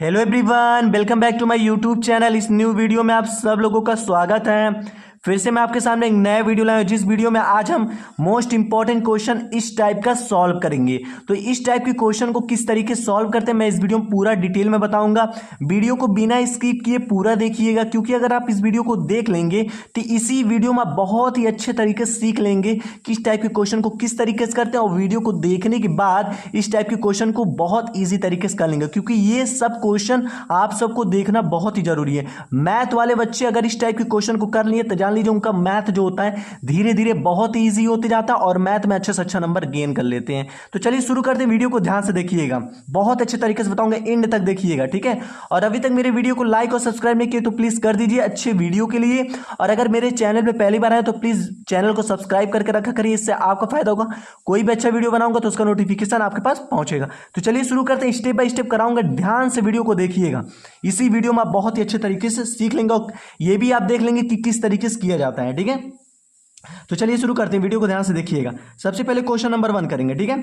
Hello everyone, welcome back to my YouTube channel. इस new video में आप सब लोगों का स्वागत है। फिर से मैं आपके सामने एक नया वीडियो लाया हूं, जिस वीडियो में आज हम मोस्ट इंपॉर्टेंट क्वेश्चन इस टाइप का सॉल्व करेंगे। तो इस टाइप के क्वेश्चन को किस तरीके से सॉल्व करते हैं मैं इस वीडियो में पूरा डिटेल में बताऊंगा। वीडियो को बिना स्किप किए पूरा देखिएगा, क्योंकि अगर आप इस वीडियो को देख लेंगे तो इसी वीडियो में आप बहुत ही अच्छे तरीके से सीख लेंगे कि इस टाइप के क्वेश्चन को किस तरीके से करते हैं। और वीडियो को देखने के बाद इस टाइप के क्वेश्चन को बहुत ईजी तरीके से कर लेंगे, क्योंकि ये सब क्वेश्चन आप सबको देखना बहुत ही जरूरी है। मैथ वाले बच्चे अगर इस टाइप के क्वेश्चन को कर लिए तो जान लीजिए उनका मैथ जो होता है धीरे धीरे बहुत ईजी होते जाता है और मैथ में अच्छे से अच्छा नंबर गेन कर लेते हैं। तो चलिए शुरू करते हैं। वीडियो को ध्यान से देखिएगा, बहुत अच्छे तरीके से बताऊंगा, एंड तक देखिएगा, ठीक है। और अभी तक मेरे वीडियो को लाइक और सब्सक्राइब नहीं किए तो प्लीज कर दीजिए अच्छे वीडियो के लिए। और अगर मेरे चैनल पे पहली बार आए तो प्लीज चैनल को सब्सक्राइब करके रखा करिए, इससे आपका फायदा होगा। कोई भी अच्छा वीडियो बनाऊंगा तो उसका नोटिफिकेशन आपके पास पहुंचेगा। तो चलिए शुरू करते हैं, स्टेप बाय स्टेप कराऊंगा, ध्यान से वीडियो को देखिएगा। इसी वीडियो में आप बहुत ही अच्छे तरीके से सीख लेंगे और ये भी आप देख लेंगे कि किस तरीके से किया जाता है, ठीक है। तो चलिए शुरू करते हैं, वीडियो को ध्यान से देखिएगा। सबसे पहले क्वेश्चन नंबर 1 करेंगे, ठीक है।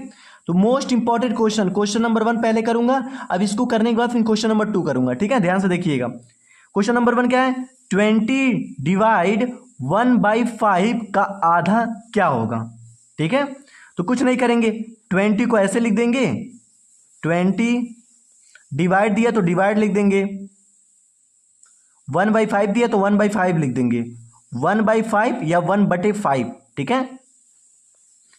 तो मोस्ट इंपॉर्टेंट क्वेश्चन नंबर 1 पहले करूंगा। अब इसको करने के बाद फिर क्वेश्चन नंबर 2 करूंगा, ठीक है। ध्यान से देखिएगा। क्वेश्चन नंबर 1 क्या है? 20 डिवाइड 1/5 का आधा क्या होगा, ठीक है। तो कुछ नहीं करेंगे, 20 को ऐसे लिख देंगे, 20 डिवाइड दिया तो डिवाइड लिख देंगे, 1/5 दिया तो 1/5 लिख देंगे, 1/5 या 1/5, ठीक है,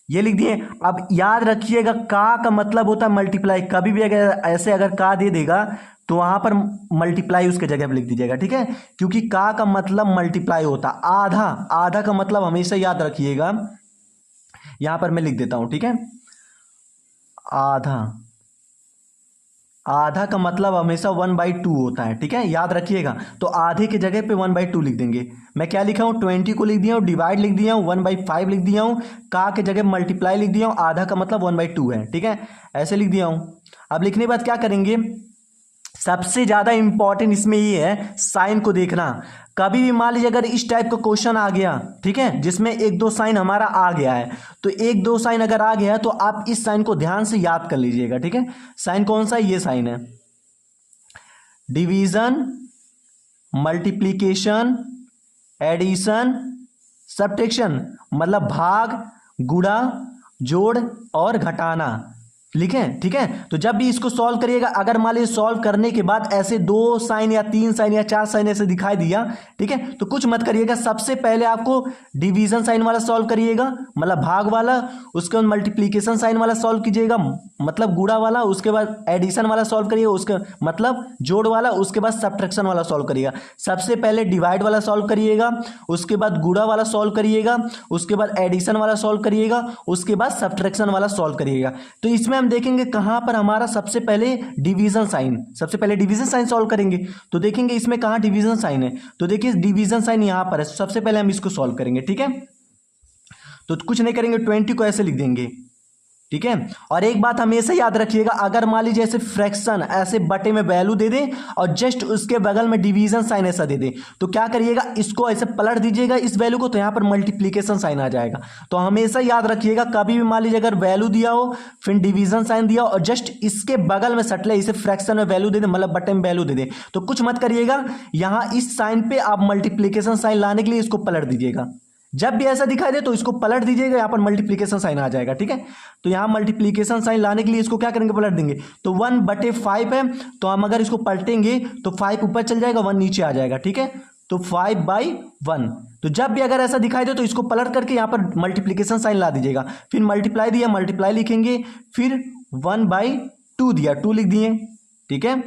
ये लिख दिए। अब याद रखिएगा का मतलब होता है मल्टीप्लाई। कभी भी अगर ऐसे अगर का दे देगा तो वहां पर मल्टीप्लाई उसके जगह पर लिख दीजिएगा, ठीक है, क्योंकि का मतलब मल्टीप्लाई होता। आधा, आधा का मतलब हमेशा याद रखिएगा, यहां पर मैं लिख देता हूं, ठीक है। आधा, आधा का मतलब हमेशा 1/2 होता है, ठीक है, याद रखिएगा। तो आधे की जगह पे 1/2 लिख देंगे। मैं क्या लिखा हूं? 20 को लिख दिया हूं, डिवाइड लिख दिया हूं, 1/5 लिख दिया हूं, का के जगह मल्टीप्लाई लिख दिया हूं, आधा का मतलब 1/2 है, ठीक है, ऐसे लिख दिया हूं। अब लिखने के बाद क्या करेंगे? सबसे ज्यादा इंपॉर्टेंट इसमें ये है साइन को देखना। कभी भी मान लीजिए अगर इस टाइप का क्वेश्चन आ गया, ठीक है, जिसमें 1-2 साइन हमारा आ गया है, तो 1-2 साइन अगर आ गया तो आप इस साइन को ध्यान से याद कर लीजिएगा, ठीक है। साइन कौन सा है? ये साइन है, डिवीजन, मल्टीप्लीकेशन, एडिशन, सब्ट्रैक्शन, मतलब भाग, गुणा, जोड़ और घटाना, लिखें, ठीक है। तो जब भी इसको सॉल्व करिएगा, अगर मान लीजिए सॉल्व करने के बाद ऐसे 2 साइन या 3 साइन या 4 साइन ऐसे दिखाई दिया, ठीक है, तो कुछ मत करिएगा। सबसे पहले आपको डिवीजन साइन वाला सॉल्व करिएगा, मतलब भाग वाला, उसके बाद मल्टीप्लीकेशन साइन वाला सॉल्व कीजिएगा, मतलब गुणा वाला, उसके बाद एडिशन वाला सॉल्व करिएगा, उसके मतलब जोड़ वाला, उसके बाद सब्ट्रैक्शन वाला सॉल्व करिएगा। सबसे पहले डिवाइड वाला सॉल्व करिएगा, उसके बाद गुणा वाला सॉल्व करिएगा, उसके बाद एडिशन वाला सॉल्व करिएगा, उसके बाद सब्ट्रैक्शन वाला सॉल्व करिएगा। तो इसमें हम देखेंगे कहां पर हमारा सबसे पहले डिवीजन साइन, सबसे पहले डिवीजन साइन सॉल्व करेंगे। तो देखेंगे इसमें कहां डिवीजन साइन है, तो देखिए डिवीजन साइन यहां पर है। सबसे पहले हम इसको सॉल्व करेंगे, ठीक है। तो कुछ नहीं करेंगे, 20 को ऐसे लिख देंगे, ठीक है। और एक बात हमेशा याद रखिएगा, अगर मान लीजिए ऐसे फ्रैक्शन ऐसे बटे में वैल्यू दे दें और जस्ट उसके बगल में डिवीजन साइन ऐसा दे दें, तो क्या करिएगा, इसको ऐसे पलट दीजिएगा इस वैल्यू को, तो यहां पर मल्टीप्लीकेशन साइन आ जाएगा। तो हमेशा याद रखिएगा, कभी भी मान लीजिए अगर वैल्यू दिया हो, फिर डिवीजन साइन दिया हो और जस्ट इसके बगल में सटले इसे फ्रैक्शन में वैल्यू दे दें, मतलब बटे में वैल्यू दे दें, तो कुछ मत करिएगा, यहां इस साइन पे आप मल्टीप्लीकेशन साइन लाने के लिए इसको पलट दीजिएगा। जब भी ऐसा दिखाई दे तो इसको पलट दीजिएगा, यहां पर मल्टीप्लीकेशन साइन आ जाएगा, ठीक है। तो यहां मल्टीप्लीकेशन साइन लाने के लिए इसको क्या करेंगे, पलट देंगे। तो 1/5 है, तो हम अगर इसको पलटेंगे तो 5 ऊपर चल जाएगा, 1 नीचे आ जाएगा, ठीक है। तो 5/1। तो जब भी अगर ऐसा दिखाई दे तो इसको पलट करके यहां पर मल्टीप्लीकेशन साइन ला दीजिएगा। फिर मल्टीप्लाई दिया, मल्टीप्लाई लिखेंगे, फिर 1/2 दिया, 2 लिख दिए, ठीक है।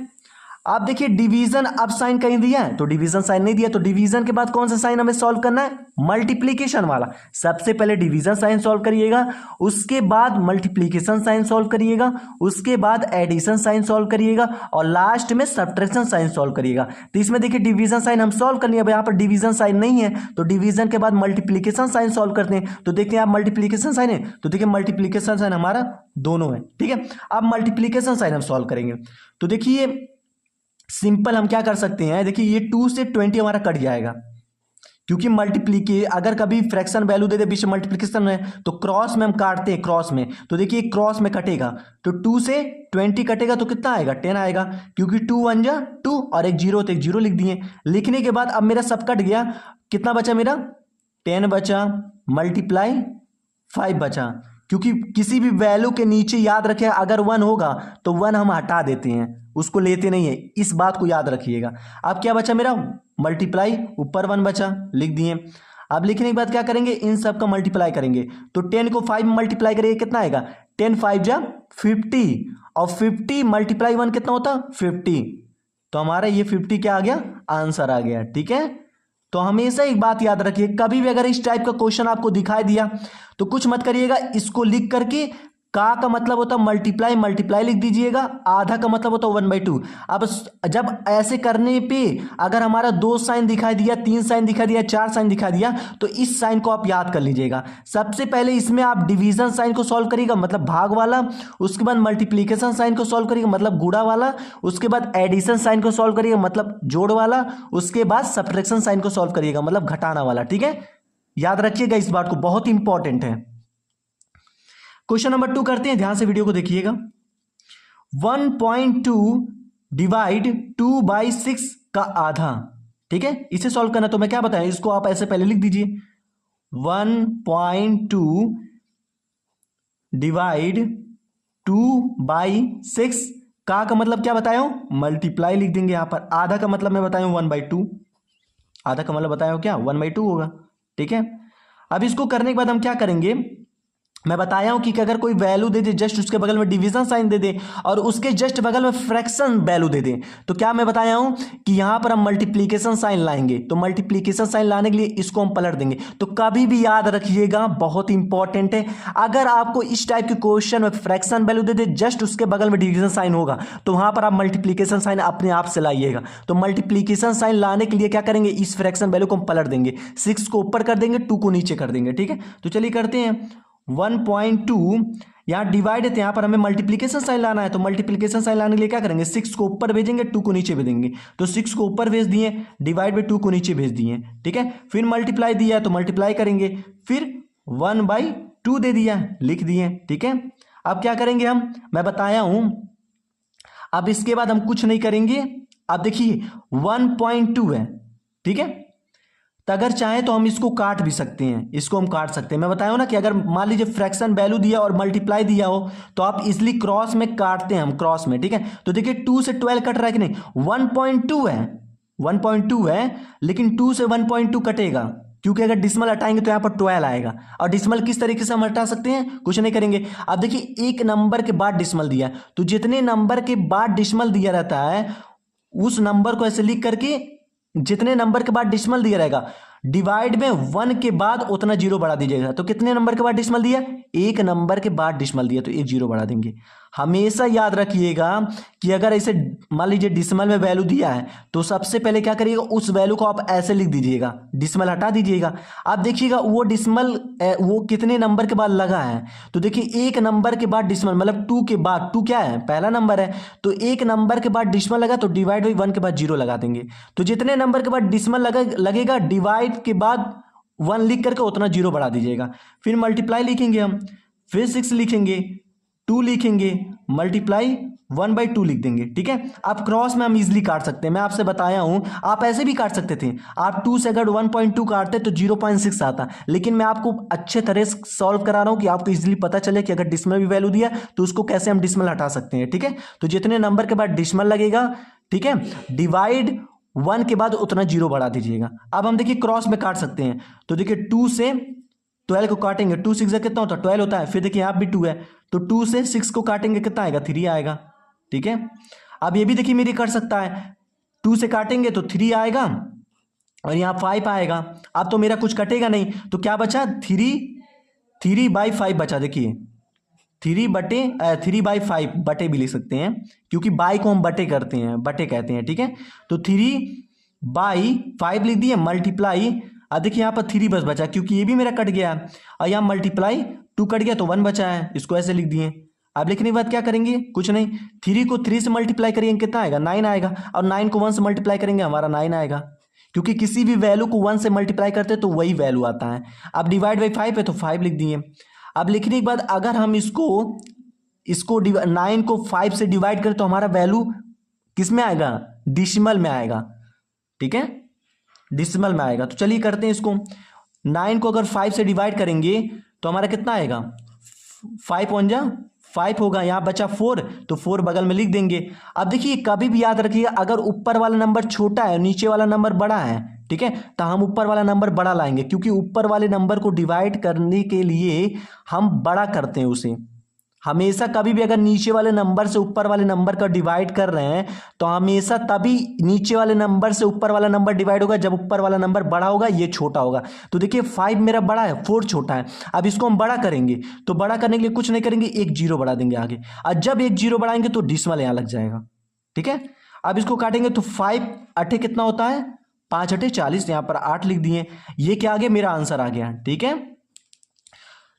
आप देखिए डिवीजन अब साइन कहीं दिया है तो डिवीजन साइन नहीं दिया, तो डिवीजन के बाद कौन सा साइन हमें सॉल्व करना है? मल्टीप्लीकेशन वाला। सबसे पहले डिवीजन साइन सॉल्व करिएगा, उसके बाद मल्टीप्लीकेशन साइन सॉल्व करिएगा, उसके बाद एडिशन साइन सॉल्व करिएगा और लास्ट में सब्ट्रैक्शन साइन सॉल्व करिएगा। तो इसमें देखिए डिवीजन साइन हम सॉल्व कर लिए, अब यहाँ पर डिवीजन साइन नहीं है तो डिवीजन के बाद मल्टीप्लीकेशन साइन सॉल्व करते हैं। तो देखते हैं आप मल्टीप्लीकेशन साइन है, तो देखिए मल्टीप्लीकेशन साइन हमारा दोनों है, ठीक है। अब मल्टीप्लीकेशन साइन हम सॉल्व करेंगे, तो देखिए सिंपल हम क्या कर सकते हैं, देखिए ये 2 से 20 हमारा कट जाएगा, क्योंकि मल्टीप्लीके अगर कभी फ्रैक्शन वैल्यू दे दे बीच में मल्टीप्लीकेशन में तो क्रॉस में हम काटते हैं, क्रॉस में तो देखिए क्रॉस में कटेगा तो 2 से 20 कटेगा तो कितना आएगा 10 आएगा, क्योंकि 2 1 जा 2 और एक जीरो तो एक जीरो लिख दिए। लिखने के बाद अब मेरा सब कट गया, कितना बचा मेरा 10 बचा मल्टीप्लाई 5 बचा, क्योंकि किसी भी वैल्यू के नीचे याद रखें अगर 1 होगा तो 1 हम हटा देते हैं, उसको लेते नहीं है, इस बात को याद रखिएगा। अब क्या बचा मेरा मल्टीप्लाई, ऊपर 1 बचा लिख दिए। अब लिखने के बाद क्या करेंगे, इन सब का मल्टीप्लाई करेंगे तो 10 को 5 में मल्टीप्लाई करेंगे कितना आएगा 10 5 जा 50 और 50 मल्टीप्लाई 1 कितना होता 50, तो हमारा ये 50 क्या आ गया आंसर आ गया। ठीक है, तो हमेशा एक बात याद रखिए, कभी भी अगर इस टाइप का क्वेश्चन आपको दिखाई दिया तो कुछ मत करिएगा, इसको लिख करके का मतलब होता है मल्टीप्लाई, मल्टीप्लाई लिख दीजिएगा, आधा का मतलब होता है 1/2। अब जब ऐसे करने पे अगर हमारा 2 साइन दिखाई दिया, 3 साइन दिखाई दिया, 4 साइन दिखाई दिया तो इस साइन को आप याद कर लीजिएगा। सबसे पहले इसमें आप डिवीजन साइन को सॉल्व करिएगा मतलब भाग वाला, उसके बाद मल्टीप्लीकेशन साइन को सॉल्व करिएगा मतलब गुणा वाला, उसके बाद एडिशन साइन को सॉल्व करिएगा मतलब जोड़ वाला, उसके बाद सब्ट्रैक्शन साइन को सॉल्व करिएगा मतलब घटाना वाला। ठीक है, याद रखिएगा इस बात को, बहुत इंपॉर्टेंट है। क्वेश्चन नंबर 2 करते हैं, ध्यान से वीडियो को देखिएगा। 1.2 डिवाइड 2/6 का आधा। ठीक है, इसे सॉल्व करना तो मैं क्या बताया, इसको आप ऐसे पहले लिख दीजिए 1.2 डिवाइड 2/6 का मतलब क्या बताया हूं मल्टीप्लाई लिख देंगे यहां पर, आधा का मतलब मैं बताया हूं 1/2, आधा का मतलब बताया हूं क्या 1/2 होगा। ठीक है, अब इसको करने के बाद हम क्या करेंगे, मैं बताया हूं कि अगर कोई वैल्यू दे दे जस्ट उसके बगल में डिवीजन साइन दे दे और उसके जस्ट बगल में फ्रैक्शन वैल्यू दे दे तो क्या मैं बताया हूं कि यहां पर हम मल्टीप्लीकेशन साइन लाएंगे, तो मल्टीप्लीकेशन साइन लाने के लिए इसको हम पलट देंगे। तो कभी भी याद रखिएगा, बहुत इंपॉर्टेंट है, अगर आपको इस टाइप के क्वेश्चन में fraction value they they just उसके बगल में डिवीजन साइन होगा तो वहां पर आप मल्टीप्लीकेशन साइन अपने आप से लाइएगा। तो मल्टीप्लीकेशन साइन लाने के लिए क्या करेंगे, इस फ्रैक्शन वैल्यू को हम पलट देंगे, 6 को ऊपर कर देंगे 2 को नीचे कर देंगे। ठीक है, तो चलिए करते हैं 1.2 यहां डिवाइड है, यहां पर हमें मल्टीप्लीकेशन साइन लाना है, तो मल्टीप्लीकेशन साइन लाने के लिए क्या करेंगे 6 को ऊपर भेजेंगे 2 को नीचे भेजेंगे, तो 6 को ऊपर भेज दिए, डिवाइड बाई 2 को नीचे भेज दिए। ठीक है, फिर मल्टीप्लाई दिया है तो मल्टीप्लाई करेंगे, फिर 1/2 दे दिया लिख दिए। ठीक है, अब क्या करेंगे हम, मैं बताया हूं, अब इसके बाद हम कुछ नहीं करेंगे। अब देखिए 1.2 है, ठीक है, तो अगर चाहे तो हम इसको काट भी सकते हैं, इसको हम काट सकते हैं। मैं बताया हूं ना कि अगर मान लीजिए फ्रैक्शन वैल्यू दिया और मल्टीप्लाई दिया हो तो आप इजिली क्रॉस में काटते हैं, हम क्रॉस में। ठीक है, तो देखिए 2 से 12 कट रहा है कि नहीं, 1.2 है, 1.2 है, लेकिन 2 से 1.2 कटेगा क्योंकि अगर डिसमल हटाएंगे तो यहां पर 12 आएगा। और डिसमल किस तरीके से हम हटा सकते हैं, कुछ नहीं करेंगे। अब देखिए एक नंबर के बाद डिसमल दिया, तो जितने नंबर के बाद डिसमल दिया रहता है उस नंबर को ऐसे लिख करके, जितने नंबर के बाद डिसमल दिया रहेगा डिवाइड में 1 के बाद उतना जीरो बढ़ा दीजिएगा। तो कितने नंबर के बाद डिसमल दिया, एक नंबर के बाद डिसमल दिया तो एक जीरो बढ़ा देंगे। हमेशा याद रखिएगा कि अगर ऐसे मान लीजिए डिसमल में वैल्यू दिया है तो सबसे पहले क्या करिएगा, उस वैल्यू को आप ऐसे लिख दीजिएगा, डिसमल हटा दीजिएगा। आप देखिएगा वो डिसमल वो कितने नंबर के बाद लगा है, तो देखिए एक नंबर के बाद डिसमल मतलब 2 के बाद, 2 क्या है पहला नंबर है, तो एक नंबर के बाद डिसमल लगा तो डिवाइड बाई 1 के बाद जीरो लगा देंगे। तो जितने नंबर के बाद डिसमल लगेगा डिवाइड के बाद 1 लिख करके उतना जीरो बढ़ा दीजिएगा। फिर मल्टीप्लाई लिखेंगे हम, फिर 6 लिखेंगे, 2 लिखेंगे, मल्टीप्लाई 1/2 लिख देंगे। ठीक है, आप क्रॉस में हम इजीली काट सकते हैं, मैं आपसे बताया हूं, आप ऐसे भी काट सकते थे। आप 2 से अगर 1.2 काटते तो 0.6 आता, लेकिन मैं आपको अच्छे तरह से सॉल्व करा रहा हूं कि आपको इजीली पता चले कि अगर डिसमल भी वैल्यू दिया तो उसको कैसे हम डिसमल हटा सकते हैं। ठीक है, तो जितने नंबर के बाद डिसमल लगेगा, ठीक है, डिवाइड 1 के बाद उतना जीरो बढ़ा दीजिएगा। अब हम देखिए क्रॉस में काट सकते हैं, तो देखिए 2 से 12 को काटेंगे, 2 6 कितना होता है 12 होता है, फिर देखिए यहाँ भी 2 है तो 2 से 6 को काटेंगे कितना आएगा 3 आएगा। ठीक है, अब ये भी देखिए मेरी कर सकता है, 2 से काटेंगे तो 3 आएगा और यहाँ 5 आएगा। अब तो मेरा कुछ कटेगा नहीं, तो क्या बचा 3/5 बचा। देखिए 3/5 बटे भी लिख सकते हैं क्योंकि बाई को हम बटे करते हैं, बटे कहते हैं। ठीक है, तो 3/5 लिख दिए, मल्टीप्लाई, अब देखिए यहाँ पर 3 बस बचा क्योंकि ये भी मेरा कट गया और यहाँ मल्टीप्लाई 2 कट गया तो 1 बचा है, इसको ऐसे लिख दिए। अब लिखने के बाद क्या करेंगे, कुछ नहीं, 3 को 3 से मल्टीप्लाई करेंगे कितना आएगा 9 आएगा, और 9 को 1 से मल्टीप्लाई करेंगे हमारा 9 आएगा। क्योंकि किसी भी वैल्यू को 1 से मल्टीप्लाई करते हैं तो वही वैल्यू आता है। अब डिवाइड बाई 5 है तो 5 लिख दिए। अब लिखने के बाद अगर हम इसको 9 को 5 से डिवाइड करें तो हमारा वैल्यू किस में आएगा, डिसिमल में आएगा, ठीक है, डिसिमल में आएगा। तो चलिए करते हैं इसको। 9 को अगर 5 से डिवाइड करेंगे तो हमारा कितना आएगा, 5 वन जा 5 होगा, यहाँ बचा 4 तो 4 बगल में लिख देंगे। अब देखिए कभी भी याद रखिएगा, अगर ऊपर वाला नंबर छोटा है नीचे वाला नंबर बड़ा है, ठीक है, तो हम ऊपर वाला नंबर बड़ा लाएंगे, क्योंकि ऊपर वाले नंबर को डिवाइड करने के लिए हम बड़ा करते हैं उसे। हमेशा कभी भी अगर नीचे वाले नंबर से ऊपर वाले नंबर का डिवाइड कर रहे हैं तो हमेशा तभी नीचे वाले नंबर से ऊपर वाला नंबर डिवाइड होगा जब ऊपर वाला नंबर बड़ा होगा, ये छोटा होगा। तो देखिए 5 मेरा बड़ा है, 4 छोटा है। अब इसको हम बड़ा करेंगे तो बड़ा करने के लिए कुछ नहीं करेंगे, एक जीरो बढ़ा देंगे आगे, और जब एक जीरो बढ़ाएंगे तो डिसिमल यहाँ लग जाएगा, ठीक है। अब इसको काटेंगे तो 5 अठे कितना होता है, 5 अठे 40, यहाँ पर 8 लिख दिए। ये क्या आ गया, मेरा आंसर आ गया, ठीक है।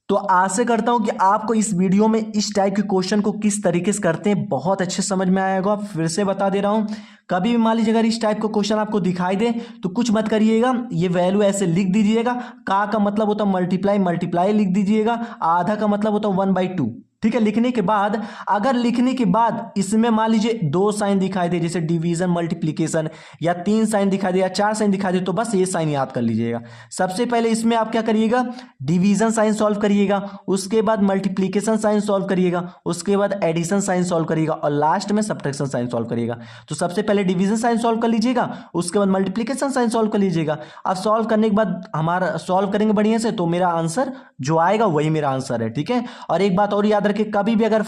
तो आशा करता हूं कि आपको इस वीडियो में इस टाइप के क्वेश्चन को किस तरीके से करते हैं बहुत अच्छे समझ में आएगा। फिर से बता दे रहा हूं, कभी भी मान लीजिए अगर इस टाइप का क्वेश्चन आपको दिखाई दे तो कुछ मत करिएगा, ये वैल्यू ऐसे लिख दीजिएगा। का मतलब होता है मल्टीप्लाई, मल्टीप्लाई लिख दीजिएगा। आधा का मतलब होता है 1/2, ठीक है। लिखने के बाद अगर लिखने के बाद इसमें मान लीजिए 2 साइन दिखाई दे, जैसे डिवीजन मल्टीप्लिकेशन, या 3 साइन दिखाई दे या 4 साइन दिखाई दे, तो बस ये साइन याद कर लीजिएगा। सबसे पहले इसमें आप क्या करिएगा, डिवीजन साइन सॉल्व करिएगा, उसके बाद मल्टीप्लिकेशन साइन सॉल्व करिएगा, उसके बाद एडिशन साइन सॉल्व करिएगा, और लास्ट में सब्ट्रैक्शन साइन सॉल्व करिएगा। तो सबसे पहले डिवीजन साइन सॉल्व कर लीजिएगा, उसके बाद मल्टीप्लिकेशन साइन सॉल्व कर लीजिएगा। अब सॉल्व करने के बाद हमारा सॉल्व करेंगे बढ़िया से तो मेरा आंसर जो आएगा वही मेरा आंसर है, ठीक है। और एक बात और याद कि कभी भी अगर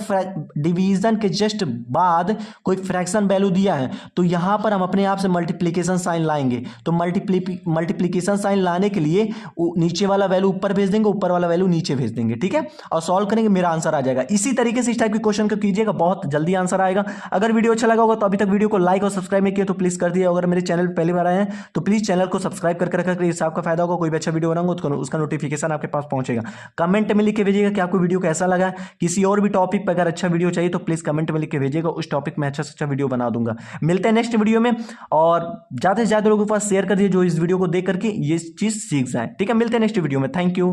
डिवीजन के जस्ट बाद कोई फ्रैक्शन वैल्यू दिया है तो यहां पर हम अपने आप से मल्टीप्लिकेशन साइन लाएंगे। तो मल्टीप्लिकेशन साइन लाने के लिए नीचे वाला वैल्यू ऊपर भेज देंगे, ऊपर वाला वैल्यू नीचे भेज देंगे, ठीक है, और सॉल्व करेंगे, मेरा आंसर आ जाएगा। इसी तरीके से इस टाइप के क्वेश्चन को कीजिएगा, बहुत जल्दी आंसर आएगा। अगर वीडियो अच्छा लगा होगा तो अभी तक वीडियो को लाइक और सब्सक्राइब नहीं किया तो प्लीज कर दिया। अगर मेरे चैनल पर पहली बार आए हैं तो प्लीज चैनल को सब्सक्राइब करके रखा करिए, इससे आपका फायदा होगा। कोई भी अच्छा वीडियो बनाऊंगा तो उसका नोटिफिकेशन आपके पास पहुंचेगा। कमेंट में लिख के भेजिएगा कि आपको वीडियो कैसा लगा। किसी और भी टॉपिक पर अगर अच्छा वीडियो चाहिए तो प्लीज कमेंट में लिख के भेजिएगा, उस टॉपिक में अच्छा से अच्छा वीडियो बना दूंगा। मिलते हैं नेक्स्ट वीडियो में, और ज्यादा से ज्यादा लोगों के पास शेयर कर दीजिए जो इस वीडियो को देख करके ये चीज सीख जाए, ठीक है। मिलते हैं नेक्स्ट वीडियो में, थैंक यू।